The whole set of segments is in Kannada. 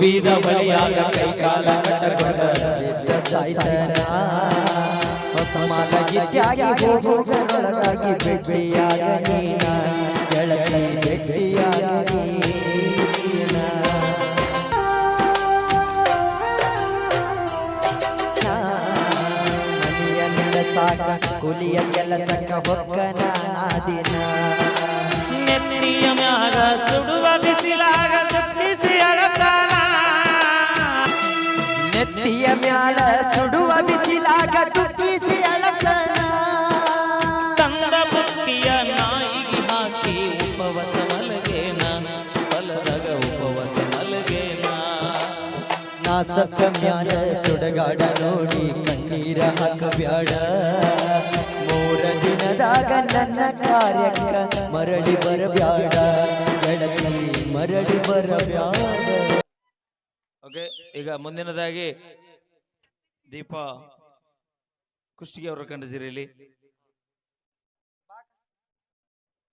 ತುಂಬಿದ ಬಳಿಯಾಗ ಕೈಕಾಲ ಕಟ್ಟಕೊಂಡ ಬಿದ್ದ ಸಾಯ್ತನ ಹೊಸಮಾಲ ಗಿತ್ಯಾಗಿ ಹೋಗೋಗರೊಳಗಾಗಿ ಬೆಟ್ಟಿಯಾಗ ನೀನ ಗೆಳತಿ ಬೆಟ್ಟಿಯಾಗ ನೀನ ಮನೆಯ ನೆಲಸಾಕ ಕುಲಿಯ ಕೆಲಸಕ್ಕ ಹೊಕ್ಕನ ದಿನ ನೆತ್ತಿಯ ಮ್ಯಾಗ ಸುಡುವ ಬಿಸಿಲಾಗ ತಪ್ಪಿಸಿ ಅಳತಾನ ನೆತ್ತಿಯ ಮ್ಯಾಲ ಸುಡುವ ಬಿಸಿಲಾಗ ತುಟ್ಟಿಸಿ ಅಳತಾನ ತಂದ ಬುತ್ತಿಯ ನಾಯಿಗೆ ಹಾಕಿ ಉಪವಾಸ ಮಲಗೇನ ಹೊಲದಾಗ ಉಪವಾಸ ಮಲಗೇನ ನಾ ಸತ್ತ ಮ್ಯಾಲ ಸುಡಗಾಡ ನೋಡಿ ಕಣ್ಣೀರ ಹಾಕಬ್ಯಾಡ ಮೂರ ದಿನದಾಗ ನನ್ನ ಕಾರ್ಯಕ್ಕ ಮರಳಿ ಬರಬ್ಯಾಡ ಗೆಳತಿ ಮರಳಿ ಬರಬ್ಯಾಡ. ಓಕೆ, ಈಗ ಮುಂದಿನದಾಗಿ ದೀಪ ಕುಷ್ಟಗಿ ಅವರ ಕಂಡ ಸೀರೆಯಲ್ಲಿ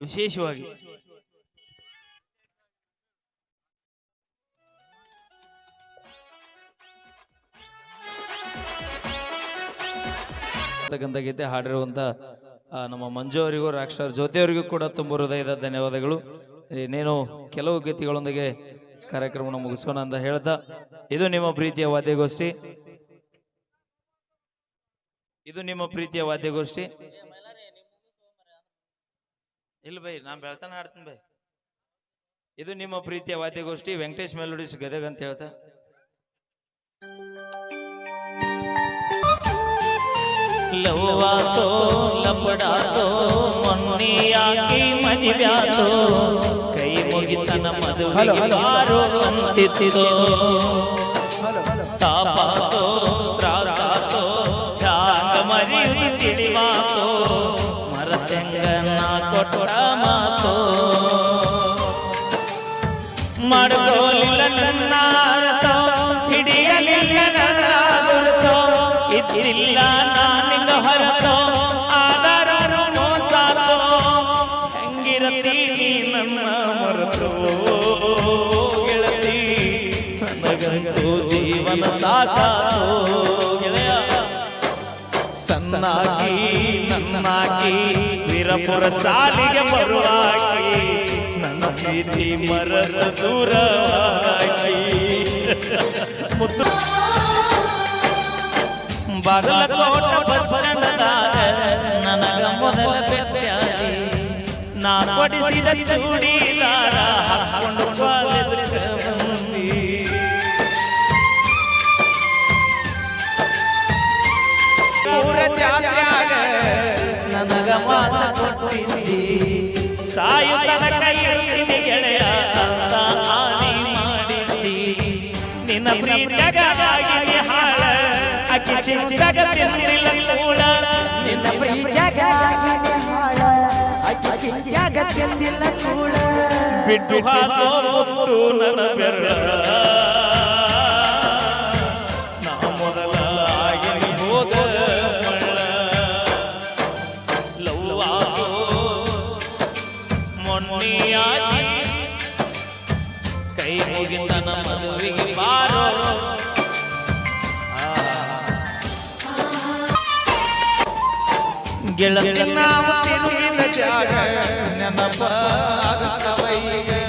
ವಿಶೇಷವಾಗಿ ಗೀತೆ ಹಾಡಿರುವಂತ ನಮ್ಮ ಮಂಜು ಅವರಿಗೂ ರಾಕ್ಷರ್ ಜ್ಯೋತಿ ಅವರಿಗೂ ಕೂಡ ತುಂಬ ಹೃದಯದ ಧನ್ಯವಾದಗಳು. ಇನ್ನೇನು ಕೆಲವು ಗೀತೆಗಳೊಂದಿಗೆ ಕಾರ್ಯಕ್ರಮವನ್ನು ಮುಗಿಸೋಣ ಅಂತ ಹೇಳ್ತಾ, ಇದು ನಿಮ್ಮ ಪ್ರೀತಿಯ ವಾದ್ಯಗೋಷ್ಠಿ, ಇದು ನಿಮ್ಮ ಪ್ರೀತಿಯ ವಾದ್ಯಗೋಷ್ಠಿ. ಇಲ್ಲ ಬೈ, ನಾನು ಬೆಳ್ತಾನ ಹಾಡ್ತೀನಿ ಬೈ. ಇದು ನಿಮ್ಮ ಪ್ರೀತಿಯ ವಾದ್ಯಗೋಷ್ಠಿ ವೆಂಕಟೇಶ್ ಮೆಲೋಡಿಸ್ ಗದಗ ಅಂತ ಹೇಳ್ತಾ, ಲವ್ವಾತೋ ಲಪಡಾತೋ ಮೊನ್ನೆಯಾಗಿ ಮದುವ್ಯಾತೋ ಕೈ ಮುಗಿತನ ಮದುವೆಗೆ ಬಾರೋ ಅಂತಿತ್ತೋ ತಾಪಾತೋ ತ್ರಾಸಾತೋ ತ್ಯಾಗ ಮರೆಯುವುದು ತಿಳಿವಾತೋ ಮರತೆಂಗ ನಾ ಕೊಟ್ಟ ಮಾತೋ ಮಾಡ್ಕೋಲಿಲ್ಲ ನನ್ನ ಅರ್ಥೋ ಹಿಡಿಯಲಿಲ್ಲ ನನ್ನ ಗುರುತೋ ಇದ್ದಿಲ್ಲ ನಾನಿಂದ ಹೊರತೋ ಆದರನು ಮೋಸಾತೋ ಹೆಂಗಿರತೀನಿ ನನ್ನ ಮರೆತೋ ಗೆಳತಿ ನನಗಂತೂ ಜೀವನ ಸಾಕಾತೋ ಗೆಳೆಯ ಸನ್ನಾಗಿ ನನ್ನಾಗಿ ವೀರಪುರ ಸಾಲಿಗೆ ಬರುವಾಗಿ ನನ್ನ ಪ್ರೀತಿ ಮರದ ದೂರವಾಗಿ ಮುತ್ತು ಬಾಗಲಕೋಟ ಬಸ್ ಸ್ಟ್ಯಾಂಡದಾಗ ನನಗ ಮೊದಲ ಬೆಟ್ಟಾಗಿ ನಾ ಕೊಡಿಸಿದ ಚೂಡಿದಾರ ಹಾಕೊಂಡು ಕಾಲೇಜ್ ಬಂದಿ ಊರ ಜಾತ್ಯಾಗ ನನಗ ಮಾತ ಕೊಟ್ಟಿದ್ದಿ ಸಾಯು ತನಕ ಇರ್ತೀನಿ ಗೆಳೆಯ ಅಂತ ಆನಿ ಮಾಡಿದ್ದಿ ನಿನ್ನ ಪ್ರೀತಿಯಾಗಿ ಹಾಳ ಅಕ್ಕಿ ಚಿಂತಾಗ ತಿನ್ನಿಲ್ಲ ಕೂಳ ನಿನ್ನ ಪ್ರೀತಿಯಾಗ ಹಾಳ ಅಕ್ಕಿ ಚಿಂತ್ಯಾಗ ತಿಂದಿಲ್ಲ ಕೂಳ ಬಿಟ್ಟು ಹಾಕೋ ಮುತ್ತು ನನ್ನ ಬೆರಳ ನಾ ಮೊದಲ ಆಗಿ ಹೋದ ಮಳ್ಳ ಲವ್ವಾಗೋ ಮೊನ್ನೆಯಾಗಿ ಕೈ ಮುಗಿತನ ಮದುವೆಗೆ ಬಾರೋ ಗೆಳತಿ ನಾವು ತಿರುಗಿದ ಜಾಗ ನೆನಪಾಗುತ್ತವೈಗೆ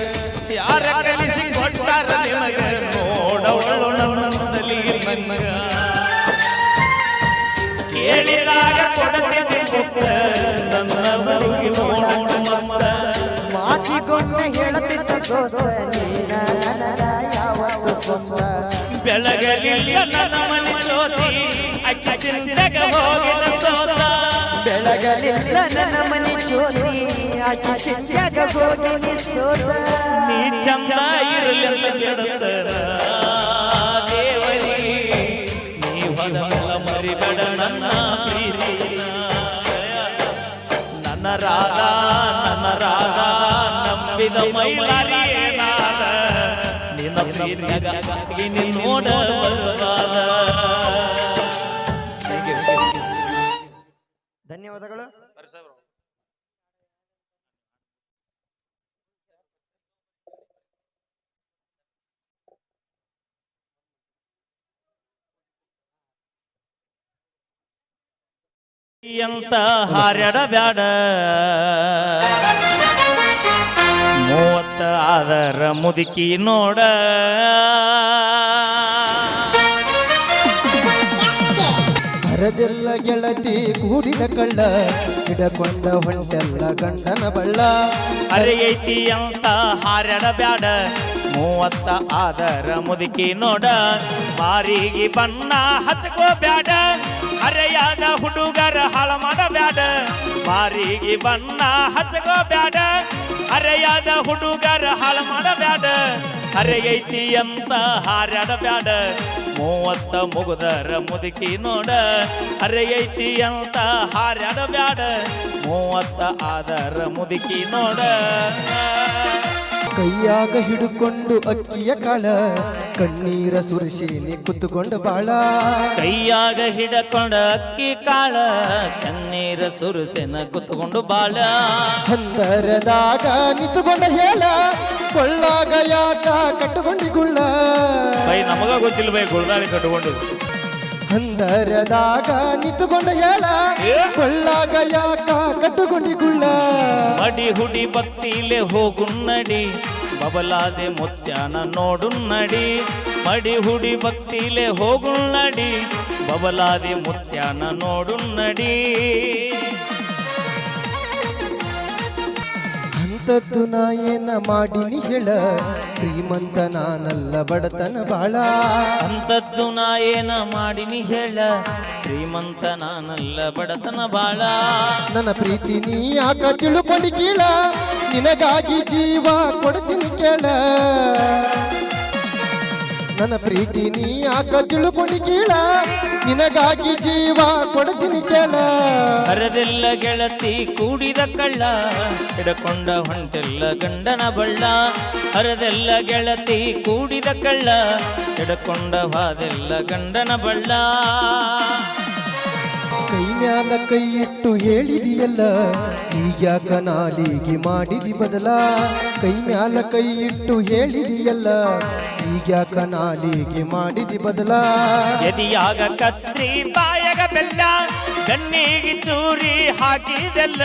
ಯಾರ ಕಲಿಸಿ ಕೊಟ್ಟಾರ ನಿಮಗ ನೋಡವಳು ನನ್ನಲ್ಲಿ ಮನ್ಮಗ ಕೇಳಿದಾಗ ಕೊಡತಿದ್ದೆ ಕೊಟ್ಟ ನನ್ನ ಬರುಗಿ ನೋಡೋಣ ಮಸ್ತ ಮಾತಿಗೊಮ್ಮೆ ಹೇಳುತ್ತಿದ್ದ ದೋಸ್ತ ನೀನ ನನಗ ಯಾವತ್ತು ಸ್ವಂತ ಬೆಳಗಲಿಲ್ಲ ನನ್ನ ಮನೆ ಜ್ಯೋತಿ ಅಕ್ಕಿ ಚಿಂತೆಗ ಹೋಗಿನ ಸೋತ ಬೆಳಗಲಿಲ್ಲ ನನ್ನ ಮನೆ ಜ್ಯೋತಿ ಆಕಿ ಚಿಂತ್ಯಾಗ ಹೋಗಿ ಸೋತ ನೀ ಚಂದ ಇರಲಿಲ್ಲ ಕೆಡತರ ದೇವರಿ ನೀ ಹೊದಮಲ ಮರಿಬೇಡ ನನ್ನ ಪ್ರೀತಿನ ನನ್ನ ರಾಧಾ ನಂಬಿದ ಮೈಲಾರಿಯೇನಾದ ನಿನ್ನ ಪ್ರೀತಿಯಾಗ ನೀ ನೋಡ ಬರುವಾದ. ಧನ್ಯವಾದಗಳು. ಅಂತ ಹಾರ್ಯಾಡ ಬ್ಯಾಡ 30 ಆದರ ಮುದುಕಿ ನೋಡ ಹರದೆಲ್ಲ ಗೆಳತಿ ಕೂಡಿದ ಕಳ್ಳ ಹಿಡಕೊಂಡ ಹೊಂಟೆಲ್ಲ ಗಂಡನ ಬಳ್ಳ ಅರೆಯೈತಿ ಅಂತ ಹಾರ್ಯಾಡ ಬ್ಯಾಡ 30 ಆದರ ಮುದುಕಿ ನೋಡ ಮಾರಿಗೆ ಬಣ್ಣ ಹಚ್ಕೋ ಬ್ಯಾಡ ಹರೆಯಾದ ಹುಡುಗರ ಹಾಳ ಮಾಡಬ್ಯಾಡ ಮಾರಿಗೆ ಬಣ್ಣ ಹಚ್ಕೋ ಬ್ಯಾಡ ಹರೆಯಾದ ಹುಡುಗರ ಹಾಳ ಮಾಡಬ್ಯಾಡ ಹರೆಯೈತಿ ಅಂತ ಹಾರ್ಯಾಡ ಬ್ಯಾಡ 30 ಮುಗುದರ ಮುದುಕಿ ನೋಡ ಹರೆಯೈತಿ ಅಂತ ಹಾರ್ಯಾಡ ಬ್ಯಾಡ 30 ಆದರ ಮುದುಕಿ ನೋಡ ಕೈಯಾಗ ಹಿಡುಕೊಂಡು ಅಕ್ಕಿಯ ಕಾಳ ಕಣ್ಣೀರ ಸುರಿಸೀನಿ ಕುತ್ತುಕೊಂಡ ಬಾಳ ಕೈಯಾಗ ಹಿಡಕೊಂಡ ಅಕ್ಕಿ ಕಾಳ ಕಣ್ಣೀರ ಸುರಿಸೆನ ಕುತ್ತುಕೊಂಡು ಬಾಳ ಹಂದರದಾಗ ನಿಂತುಕೊಂಡ ಹೇಳ ಕೊಳ್ಳಾಗ ಯಾಕ ಕಟ್ಟುಕೊಂಡಿಗುಳ್ಳ ಬೈ ನಮಗ ಗೊತ್ತಿಲ್ಲ ಬೈ ಗುಳ್ದಾಳಿ ಕಟ್ಟುಕೊಂಡು ಹಂದರದಾಗ ನಿಂತುಕೊಂಡ ಹೇಳ ಕೊಳ್ಳಾಗ ಯಾಕ ಕಟ್ಟುಕೊಂಡಿಗುಳ್ಳ ಮಡಿ ಹುಡಿ ಭಕ್ತಿಲೆ ಹೋಗುನ್ನಡಿ ಬಬಲಾದೆ ಮುತ್ಯಾನ ನೋಡುನ್ನಡಿ ಮಡಿ ಹುಡಿ ಭಕ್ತಿಲೆ ಹೋಗುನ್ನಡಿ ಬಬಲಾದೆ ಮುತ್ಯಾನ ನೋಡುನ್ನಡಿ ಅಂತದ್ದು ನಾ ಏನ ಮಾಡಿನಿ ಹೇಳ ಶ್ರೀಮಂತ ನಾನಲ್ಲ ಬಡತನ ಬಾಳ ಅಂತದ್ದು ನಾ ಏನ ಮಾಡಿನಿ ಹೇಳ ಶ್ರೀಮಂತ ನಾನಲ್ಲ ಬಡತನ ಬಾಳ ನನ್ನ ಪ್ರೀತಿ ನೀ ಯಾಕ ತಿಳ್ಕೊಂಡು ಕೀಳ ನಿನಗಾಗಿ ಜೀವ ಕೊಡ್ತೀನಿ ಕೇಳ ನನ್ನ ಪ್ರೀತಿ ನೀ ಯಾಕ ತಿಳ್ಕೊಂಡು ಕೀಳ ನಿನಗಾಗಿ ಜೀವ ಕೊಡ್ತೀನಿ ಕೇಳ ಹರದೆಲ್ಲ ಗೆಳತಿ ಕೂಡಿದ ಕಳ್ಳ ಹಿಡಕೊಂಡ ಹೊಂಟೆಲ್ಲ ಗಂಡನ ಬಳ್ಳ ಹರದೆಲ್ಲ ಗೆಳತಿ ಕೂಡಿದ ಕಳ್ಳ ಹಿಡಕೊಂಡ ಹಾದೆಲ್ಲ ಗಂಡನ ಬಳ್ಳ ಕೈ ಮ್ಯಾಲ ಕೈ ಇಟ್ಟು ಹೇಳಿದಿಯಲ್ಲ ಈಗ್ಯಾಕ ನಾಲಿಗೆ ಮಾಡಿದಿ ಬದಲ ಕೈ ಮ್ಯಾಲ ಕೈ ಇಟ್ಟು ಹೇಳಿದಿಯಲ್ಲ ಈಗ್ಯಾಕ ನಾಲಿಗೆ ಮಾಡಿದಿ ಬದಲ ಎದಿಯಾಗ ಕತ್ರಿ ಬಾಯಾಗ ಬೆಲ್ಲ ಗಣ್ಣಿಗೆ ಚೂರಿ ಹಾಕಿದೆಲ್ಲ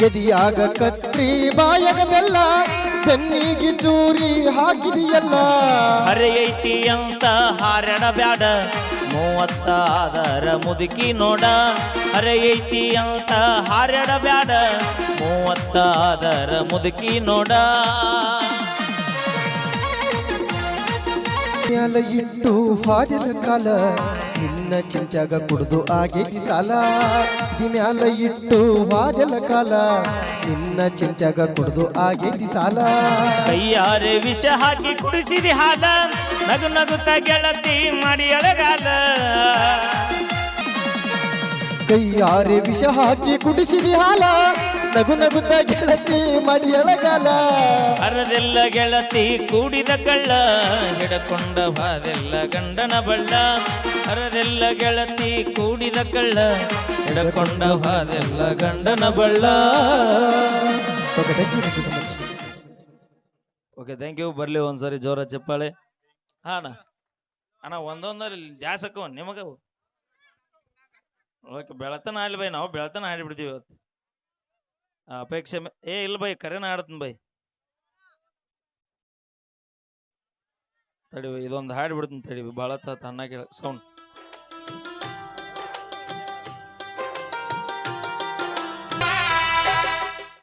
ಎದಿಯಾಗ ಕತ್ರಿ ಬಾಯಾಗ ಬೆಲ್ಲ ಬೆನ್ನಿಗೆ ಚೂರಿ ಹಾಕಿದಿಯಲ್ಲ ಹರೆಯೈತಿ ಅಂತ ಹಾರಡ ಬ್ಯಾಡ 30 ಆದರ ಮುದುಕಿ ನೋಡ ಹರೆಯೈತಿ ಅಂತ ಹಾರಡ ಬ್ಯಾಡ 30 ಆದರ ಮುದುಕಿ ನೋಡ ಮ್ಯಾಲ ಇಟ್ಟು ಹಾದಿನ ಕಾಲ ನಿನ್ನ ಚಿಂತ್ಯಾಗ ಕುಡ್ದು ಆಗೇತಿ ಸಾಲ ದಿ ಮ್ಯಾಲ ಇಟ್ಟು ಹಾದಿನ ಕಾಲ ನಿನ್ನ ಚಿಂತ್ಯಾಗ ಕುಡ್ದು ಆಗೇತಿ ಸಾಲ ಕೈಯಾರೆ ವಿಷ ಹಾಕಿ ಕುಡಿಸಿದಿ ಹಾಲ ನಗು ನಗುತ್ತ ಗೆಳತಿ ಮಾಡಿ ಅಳಗಾಲ ಕೈಯಾರೆ ವಿಷ ಹಾಕಿ ಕುಡಿಸಿದಿ ಹಾಲ ನಗು ನಗುತ್ತ ಗೆಳತಿ ಮಾಡಿ ಅಳಗಾಲ ಅರದೆಲ್ಲ ಗೆಳತಿ ಕೂಡಿದ ಕಳ್ಳ ಹಿಡಕೊಂಡ ಹಾದೆಲ್ಲ ಗಂಡನ ಬಳ್ಳ ಅರದೆಲ್ಲ ಗೆಳತಿ ಕೂಡಿದ ಕಳ್ಳ ಹಿಡಕೊಂಡ ಹಾದೆಲ್ಲ ಗಂಡನ ಬಳ್ಳ ಓಕೆ ಥ್ಯಾಂಕ್ ಯು ಬರ್ಲಿ ಒಂದ್ಸರಿ ಜೋರ ಚಪ್ಪಾಳೆ ಅಣ್ಣ ಅಣ್ಣ ಒಂದೊಂದಲ್ಲಿ ದ್ಯಾಸಕ್ಕವ ನಿಮಗವು ಓಕೆ ಬೆಳತನ ಆಲಿ ಬೈ ನಾವು ಬೆಳತನ ಆಡಿಬಿಡ್ತೀವಿ ಇವತ್ತು ಅಪೇಕ್ಷೆ ಏ ಇಲ್ಲ ಬೈ ಕರೆನ ಆಡ್ತೀನಿ ಬೈ ತಡಿ ಇದೊಂದು ಹಾಡಿ ಬಿಡ್ತೀನಿ ತಡಿ ಭಾಳ ತನ್ನ ಕೇಳ ಸೌಂಡ್